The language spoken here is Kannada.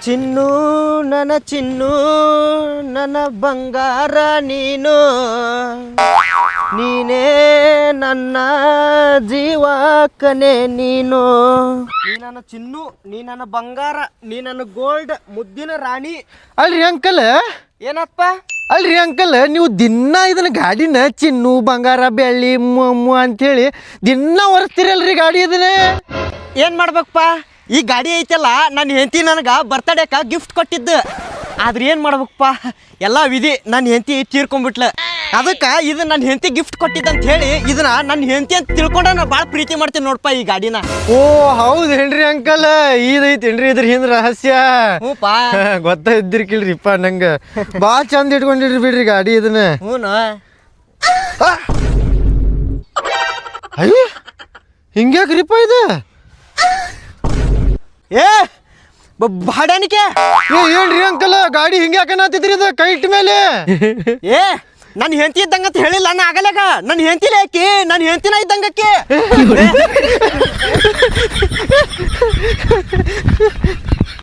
ಚಿನ್ನು ನನ್ನ ಬಂಗಾರ ನೀನು ನೀನೇ ನನ್ನ ಜೀವ ಕನೆ ನೀನು ನೀ ನನ್ನ ಚಿನ್ನು ನೀ ನನ್ನ ಬಂಗಾರ ನೀ ನನ್ನ ಗೋಲ್ಡ್ ಮುದ್ದಿನ ರಾಣಿ. ಅಲ್ರಿ ಅಂಕಲ್ ಏನಪ್ಪ? ಅಲ್ರಿ ಅಂಕಲ್ ನೀವು ದಿನ ಇದನ್ನ ಗಾಡಿನ ಚಿನ್ನು ಬಂಗಾರ ಬೆಳ್ಳಿ ಅಂತೇಳಿ ದಿನ ಒರೆಸ್ತೀರಲ್ರಿ ಗಾಡಿ ಇದನ್ನೇ ಏನು ಮಾಡ್ಬೇಕಪ್ಪ? ಈ ಗಾಡಿ ಐತಲ್ಲ ನನ್ನ ಹೆಂಡತಿ ನನಗೆ ಬರ್ತಡೇಕ ಗಿಫ್ಟ್ ಕೊಟ್ಟಿದ್ದು. ಆದ್ರೆ ಏನು ಮಾಡ್ಬೇಕಪ್ಪ, ಎಲ್ಲ ವಿಧಿ. ನನ್ನ ಹೆಂಡತಿ ತೀರ್ಕೊಂಡ್ಬಿಟ್ಲ. ಅದಕ್ಕೆ ಇದು ನನ್ನ ಹೆಂಡತಿ ಗಿಫ್ಟ್ ಕೊಟ್ಟಿದ್ದಂತ ಹೇಳಿ ಇದನ್ನ ನನ್ನ ಹೆಂಡತಿ ಅಂತ ತಿಳ್ಕೊಂಡ ನಾ ಭಾಳ ಪ್ರೀತಿ ಮಾಡ್ತೀನಿ ನೋಡಪ್ಪ ಈ ಗಾಡಿನ. ಓ ಹೌದೇನ್ರಿ ಅಂಕಲ್, ಇದೈತೇನ್ರಿ ಇದ್ರ ಹಿಂದ್ ರಹಸ್ಯ? ಹ್ಞೂಪ್ಪ ಗೊತ್ತಿದ್ದಿರ್ಕಿಲ್ರಿಪ್ಪ ನಂಗೆ. ಭಾಳ ಚಂದ ಇಟ್ಕೊಂಡಿರಿ ಬಿಡ್ರಿ ಗಾಡಿ ಇದನ್ನ. ಹ್ಞೂ ಅಯ್ಯ ಹಿಂಗ್ಯಾಕ್ರಿಪ್ಪ ಇದು? ಏ ಬಾಡಾನಿಕೆ ಏನ್ರಿ ಅಂಕಲ್ ಗಾಡಿ ಹಿಂಗ್ಯಾಕನತ್ತಿದ್ರಿ ಇದು ಕೈ ಇಟ್ಟ ಮೇಲೆ? ಏ ನನ್ನ ಹೆಂಡತಿ ಇದ್ದಂಗಂತ ಹೇಳಿಲ್ಲ ನಾ ಆಗಲ್ಯಾಗ. ನನ್ನ ಹೆಂಡತಿಲೇ ಆಕಿ, ನನ್ನ ಹೆಂಡತಿನ ಇದ್ದಂಗಕ್ಕೆ.